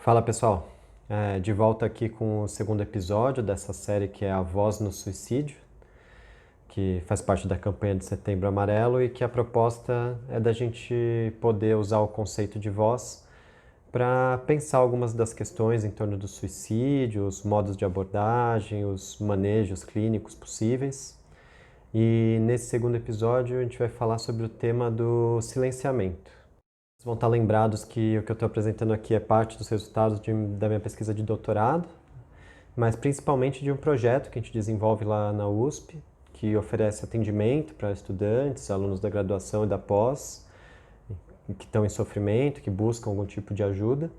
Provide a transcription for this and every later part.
Fala pessoal, de volta aqui com o segundo episódio dessa série que é A Voz no Suicídio, que faz parte da campanha de Setembro Amarelo e que a proposta é da gente poder usar o conceito de voz para pensar algumas das questões em torno do suicídio, os modos de abordagem, os manejos clínicos possíveis. E nesse segundo episódio a gente vai falar sobre o tema do silenciamento. Vocês vão estar lembrados que o que eu estou apresentando aqui é parte dos resultados da minha pesquisa de doutorado, mas principalmente de um projeto que a gente desenvolve lá na USP, que oferece atendimento para estudantes, alunos da graduação e da pós, que estão em sofrimento, que buscam algum tipo de ajuda,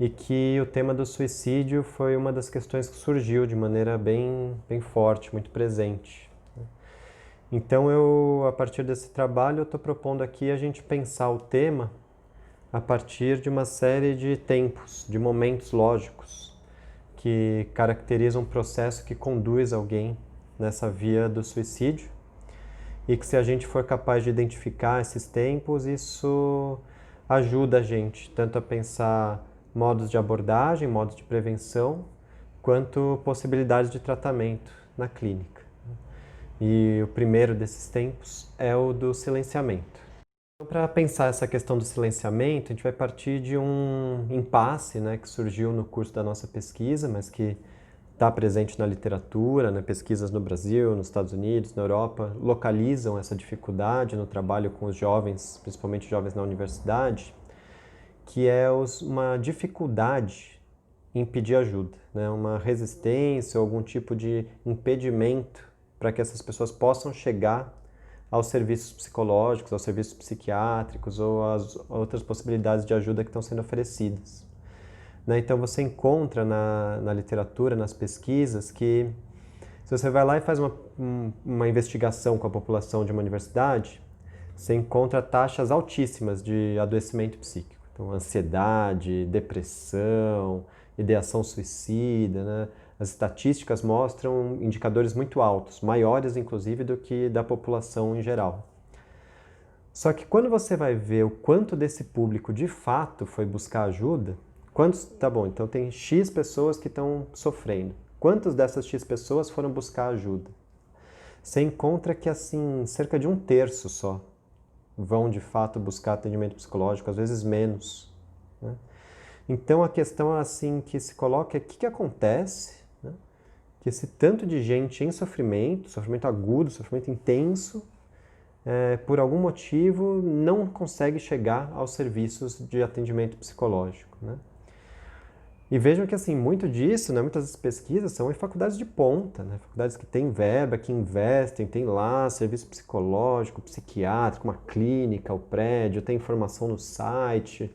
e que o tema do suicídio foi uma das questões que surgiu de maneira bem forte, muito presente. Então a partir desse trabalho, eu estou propondo aqui a gente pensar o tema a partir de uma série de tempos, de momentos lógicos, que caracterizam um processo que conduz alguém nessa via do suicídio, e que se a gente for capaz de identificar esses tempos, isso ajuda a gente tanto a pensar modos de abordagem, modos de prevenção, quanto possibilidades de tratamento na clínica. E o primeiro desses tempos é o do silenciamento. Então, para pensar essa questão do silenciamento, a gente vai partir de um impasse, né, que surgiu no curso da nossa pesquisa, mas que está presente na literatura, né, pesquisas no Brasil, nos Estados Unidos, na Europa, localizam essa dificuldade no trabalho com os jovens, principalmente jovens na universidade, que é uma dificuldade em pedir ajuda, né, uma resistência ou algum tipo de impedimento para que essas pessoas possam chegar aos serviços psicológicos, aos serviços psiquiátricos ou às outras possibilidades de ajuda que estão sendo oferecidas. Então você encontra na literatura, nas pesquisas, que se você vai lá e faz uma investigação com a população de uma universidade, você encontra taxas altíssimas de adoecimento psíquico. Então, ansiedade, depressão, ideação suicida, né? As estatísticas mostram indicadores muito altos, maiores inclusive do que da população em geral. Só que quando você vai ver o quanto desse público de fato foi buscar ajuda, tá bom, então tem X pessoas que estão sofrendo. Quantas dessas X pessoas foram buscar ajuda? Você encontra que assim, cerca de 1/3 só vão de fato buscar atendimento psicológico, às vezes menos, né? Então a questão assim que se coloca é o que acontece, né, que esse tanto de gente em sofrimento agudo, sofrimento intenso, por algum motivo não consegue chegar aos serviços de atendimento psicológico, né? E vejam que assim, muito disso, né, muitas das pesquisas são em faculdades de ponta, né, faculdades que têm verba, que investem, tem lá serviço psicológico, psiquiátrico, uma clínica, o prédio, tem informação no site,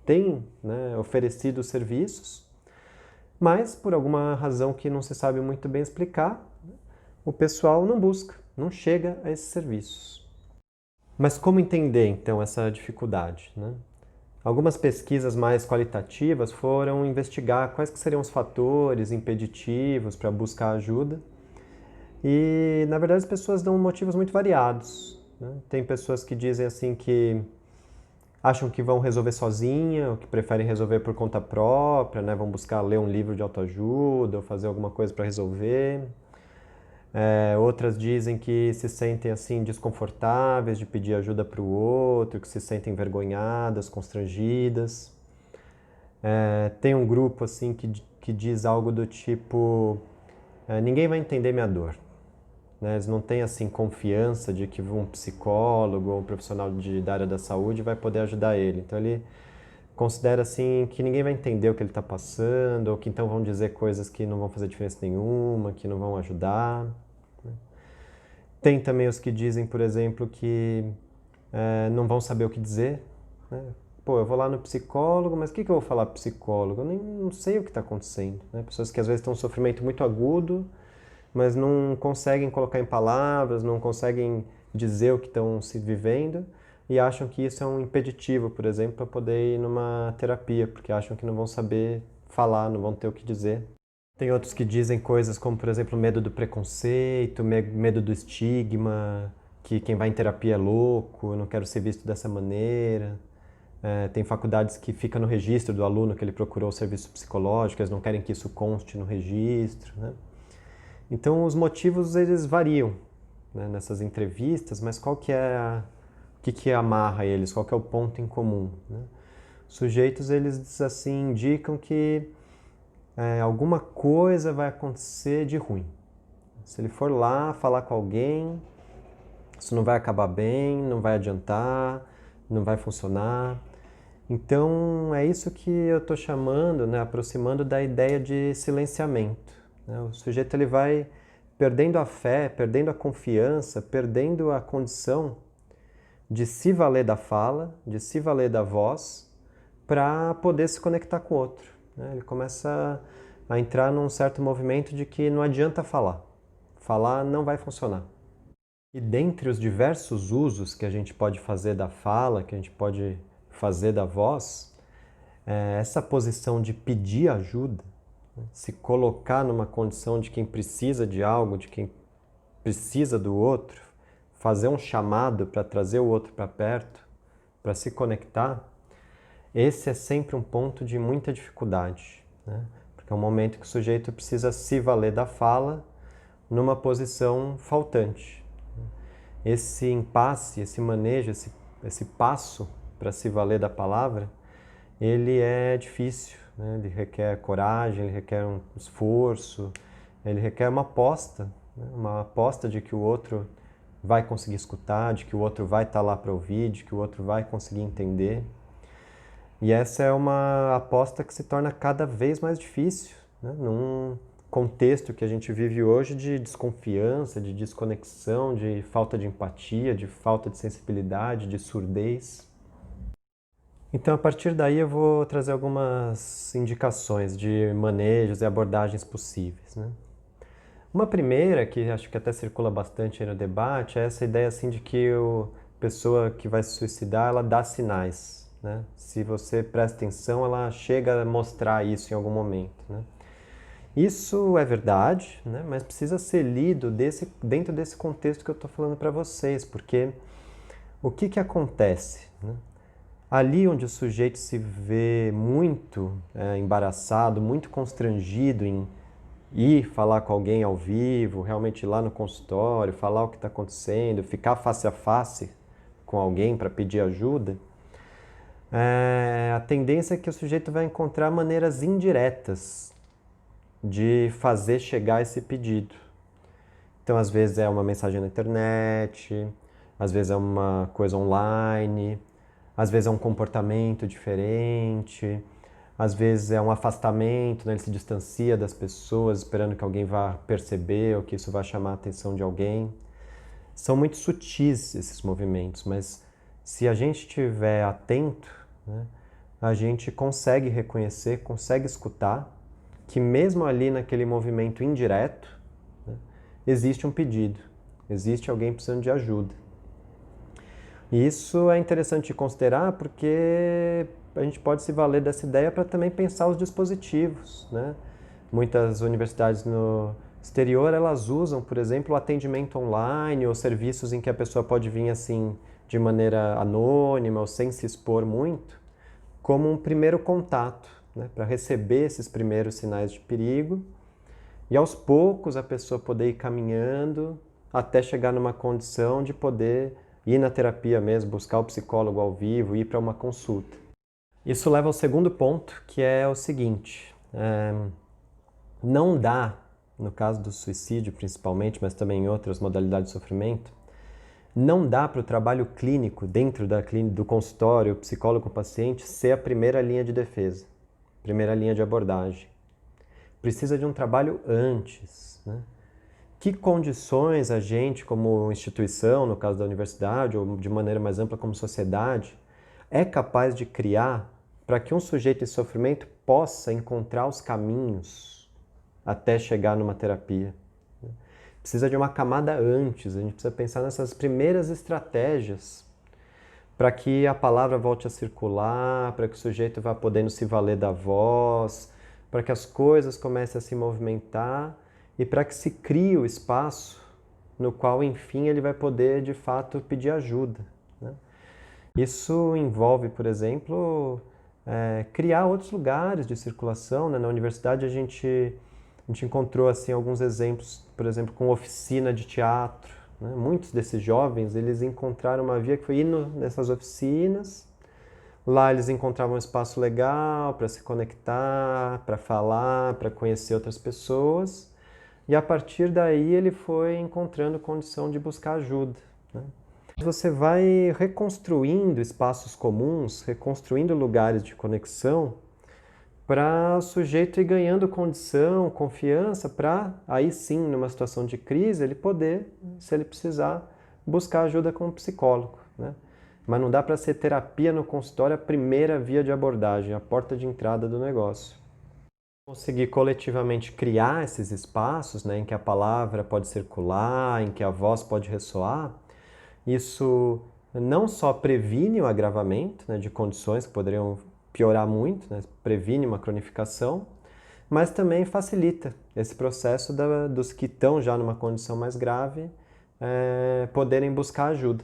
tem, né, oferecido serviços, mas por alguma razão que não se sabe muito bem explicar, o pessoal não busca, não chega a esses serviços. Mas como entender então essa dificuldade, né? Algumas pesquisas mais qualitativas foram investigar quais que seriam os fatores impeditivos para buscar ajuda. E, na verdade, as pessoas dão motivos muito variados, né? Tem pessoas que dizem assim que acham que vão resolver sozinha, ou que preferem resolver por conta própria, né? Vão buscar ler um livro de autoajuda ou fazer alguma coisa para resolver. Outras dizem que se sentem assim desconfortáveis de pedir ajuda para o outro, que se sentem envergonhadas, constrangidas. Tem um grupo assim que diz algo do tipo: ninguém vai entender minha dor. Né? Eles não têm assim confiança de que um psicólogo ou um profissional da área da saúde vai poder ajudar ele. Então ele considera assim que ninguém vai entender o que ele está passando, ou que então vão dizer coisas que não vão fazer diferença nenhuma, que não vão ajudar. Tem também os que dizem, por exemplo, que não vão saber o que dizer, né? Pô, eu vou lá no psicólogo, mas o que eu vou falar pro psicólogo? Eu nem não sei o que está acontecendo, né? Pessoas que às vezes estão em sofrimento muito agudo, mas não conseguem colocar em palavras, não conseguem dizer o que estão se vivendo e acham que isso é um impeditivo, por exemplo, para poder ir numa terapia, porque acham que não vão saber falar, não vão ter o que dizer. Tem outros que dizem coisas como, por exemplo, medo do preconceito, medo do estigma, que quem vai em terapia é louco, eu não quero ser visto dessa maneira. Tem faculdades que fica no registro do aluno que ele procurou o serviço psicológico, eles não querem que isso conste no registro, né? Então os motivos eles variam, né, nessas entrevistas, mas qual que é o que amarra eles, qual que é o ponto em comum, né? Os sujeitos eles assim indicam que alguma coisa vai acontecer de ruim. Se ele for lá falar com alguém, isso não vai acabar bem, não vai adiantar, não vai funcionar. Então é isso que eu estou chamando, né, aproximando da ideia de silenciamento, né? O sujeito ele vai perdendo a fé, perdendo a confiança, perdendo a condição de se valer da fala, de se valer da voz, para poder se conectar com o outro, né? Ele começa a entrar num certo movimento de que não adianta falar. Falar não vai funcionar. E dentre os diversos usos que a gente pode fazer da fala, que a gente pode fazer da voz, essa posição de pedir ajuda, né? Se colocar numa condição de quem precisa de algo, de quem precisa do outro, fazer um chamado para trazer o outro para perto, para se conectar, esse é sempre um ponto de muita dificuldade, né? Porque é um momento que o sujeito precisa se valer da fala numa posição faltante. Esse impasse, esse manejo, esse passo para se valer da palavra, ele é difícil, né? Ele requer coragem, ele requer um esforço, ele requer uma aposta, né? Uma aposta de que o outro vai conseguir escutar, de que o outro vai estar lá para ouvir, de que o outro vai conseguir entender. E essa é uma aposta que se torna cada vez mais difícil, né? Num contexto que a gente vive hoje de desconfiança, de desconexão, de falta de empatia, de falta de sensibilidade, de surdez. Então, a partir daí, eu vou trazer algumas indicações de manejos e abordagens possíveis, né? Uma primeira, que acho que até circula bastante aí no debate, é essa ideia assim, de que a pessoa que vai se suicidar, ela dá sinais, né? Se você presta atenção, ela chega a mostrar isso em algum momento, né? Isso é verdade, né? Mas precisa ser lido dentro desse contexto que eu estou falando para vocês, porque o que acontece, né? Ali onde o sujeito se vê muito embaraçado, muito constrangido em ir falar com alguém ao vivo, realmente ir lá no consultório, falar o que está acontecendo, ficar face a face com alguém para pedir ajuda, a tendência é que o sujeito vai encontrar maneiras indiretas de fazer chegar esse pedido. Então, às vezes é uma mensagem na internet, às vezes é uma coisa online, às vezes é um comportamento diferente, às vezes é um afastamento, né? Ele se distancia das pessoas esperando que alguém vá perceber ou que isso vá chamar a atenção de alguém. São muito sutis esses movimentos, mas se a gente estiver atento, né, a gente consegue reconhecer, consegue escutar que mesmo ali naquele movimento indireto, né, existe um pedido, existe alguém precisando de ajuda. E isso é interessante de considerar porque a gente pode se valer dessa ideia para também pensar os dispositivos, né? Muitas universidades no exterior, elas usam, por exemplo, o atendimento online ou serviços em que a pessoa pode vir assim de maneira anônima ou sem se expor muito, como um primeiro contato, né? Para receber esses primeiros sinais de perigo e aos poucos a pessoa poder ir caminhando até chegar numa condição de poder ir na terapia mesmo, buscar o psicólogo ao vivo, ir para uma consulta. Isso leva ao segundo ponto, que é o seguinte, não dá, no caso do suicídio principalmente, mas também em outras modalidades de sofrimento, não dá para o trabalho clínico, dentro do consultório, psicólogo-paciente, ser a primeira linha de defesa, primeira linha de abordagem. Precisa de um trabalho antes, né? Que condições a gente, como instituição, no caso da universidade, ou de maneira mais ampla como sociedade, é capaz de criar para que um sujeito em sofrimento possa encontrar os caminhos até chegar numa terapia? Precisa de uma camada antes, a gente precisa pensar nessas primeiras estratégias para que a palavra volte a circular, para que o sujeito vá podendo se valer da voz, para que as coisas comecem a se movimentar e para que se crie o espaço no qual, enfim, ele vai poder, de fato, pedir ajuda, né? Isso envolve, por exemplo, criar outros lugares de circulação, né? Na universidade a gente encontrou assim, alguns exemplos, por exemplo, com oficina de teatro, né? Muitos desses jovens, eles encontraram uma via que foi indo nessas oficinas. Lá eles encontravam um espaço legal para se conectar, para falar, para conhecer outras pessoas. E a partir daí ele foi encontrando condição de buscar ajuda, né? Você vai reconstruindo espaços comuns, reconstruindo lugares de conexão para o sujeito ir ganhando condição, confiança para aí sim, numa situação de crise, ele poder, se ele precisar, buscar ajuda com um psicólogo, né? Mas não dá para ser terapia no consultório a primeira via de abordagem, a porta de entrada do negócio. Conseguir coletivamente criar esses espaços, né, em que a palavra pode circular, em que a voz pode ressoar, isso não só previne o agravamento, né, de condições que poderiam piorar muito, né, previne uma cronificação, mas também facilita esse processo dos que estão já numa condição mais grave poderem buscar ajuda.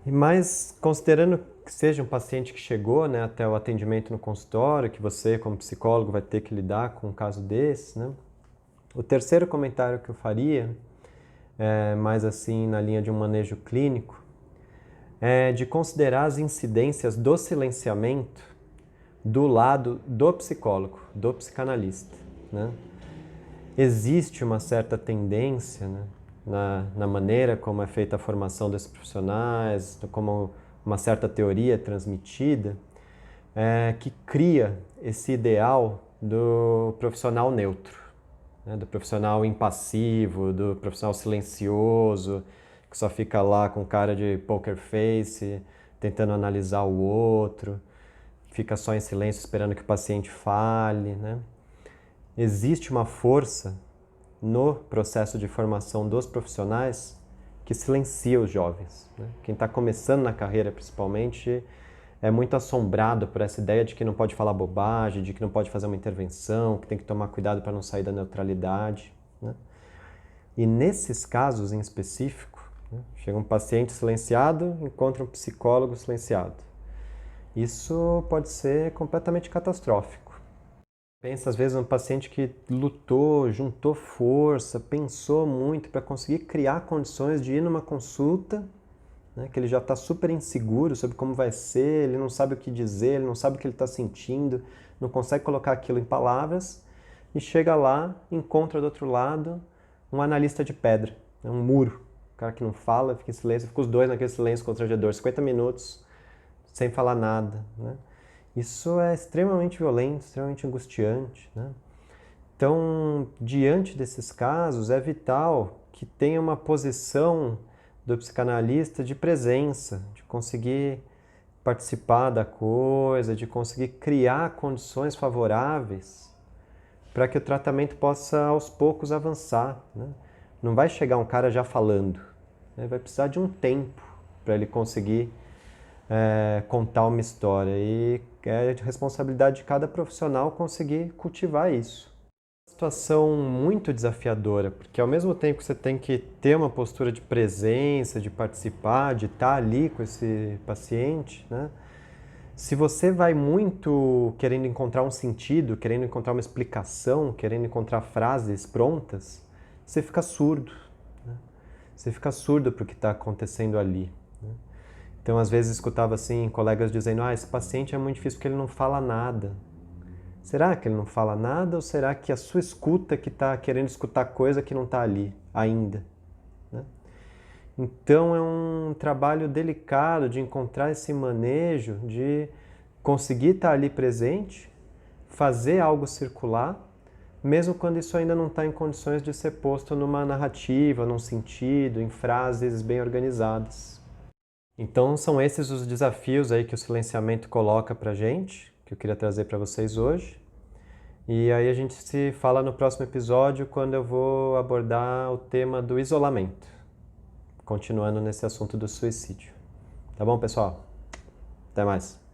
Mas considerando que seja um paciente que chegou, né, até o atendimento no consultório, que você como psicólogo vai ter que lidar com um caso desse, né, o terceiro comentário que eu faria, mais assim na linha de um manejo clínico, é de considerar as incidências do silenciamento do lado do psicólogo, do psicanalista, né? Existe uma certa tendência, né, na maneira como é feita a formação desses profissionais, como uma certa teoria é transmitida, que cria esse ideal do profissional neutro, né, do profissional impassivo, do profissional silencioso, que só fica lá com cara de poker face, tentando analisar o outro, fica só em silêncio esperando que o paciente fale, né? Existe uma força no processo de formação dos profissionais que silencia os jovens, né? Quem está começando na carreira, principalmente, é muito assombrado por essa ideia de que não pode falar bobagem, de que não pode fazer uma intervenção, que tem que tomar cuidado para não sair da neutralidade, né? E nesses casos em específico, né, chega um paciente silenciado, encontra um psicólogo silenciado. Isso pode ser completamente catastrófico. Pensa às vezes um paciente que lutou, juntou força, pensou muito para conseguir criar condições de ir numa consulta, né, que ele já está super inseguro sobre como vai ser, ele não sabe o que dizer, ele não sabe o que ele está sentindo, não consegue colocar aquilo em palavras, e chega lá, encontra do outro lado um analista de pedra, né, um muro, um cara que não fala, fica em silêncio, fica os dois naquele silêncio constrangedor, 50 minutos, sem falar nada, né? Isso é extremamente violento, extremamente angustiante, né? Então, diante desses casos, é vital que tenha uma posição do psicanalista de presença, de conseguir participar da coisa, de conseguir criar condições favoráveis para que o tratamento possa aos poucos avançar, né? Não vai chegar um cara já falando, né? Vai precisar de um tempo para ele conseguir contar uma história, e é de responsabilidade de cada profissional conseguir cultivar isso. É uma situação muito desafiadora, porque ao mesmo tempo que você tem que ter uma postura de presença, de participar, de estar ali com esse paciente, né? Se você vai muito querendo encontrar um sentido, querendo encontrar uma explicação, querendo encontrar frases prontas, você fica surdo, né? Você fica surdo para o que está acontecendo ali, né? Então, às vezes, escutava assim, colegas dizendo, esse paciente é muito difícil porque ele não fala nada. Será que ele não fala nada ou será que a sua escuta que está querendo escutar coisa que não está ali ainda, né? Então, é um trabalho delicado de encontrar esse manejo, de conseguir estar ali presente, fazer algo circular, mesmo quando isso ainda não está em condições de ser posto numa narrativa, num sentido, em frases bem organizadas. Então são esses os desafios aí que o silenciamento coloca pra gente, que eu queria trazer para vocês hoje. E aí a gente se fala no próximo episódio, quando eu vou abordar o tema do isolamento, continuando nesse assunto do suicídio. Tá bom, pessoal? Até mais!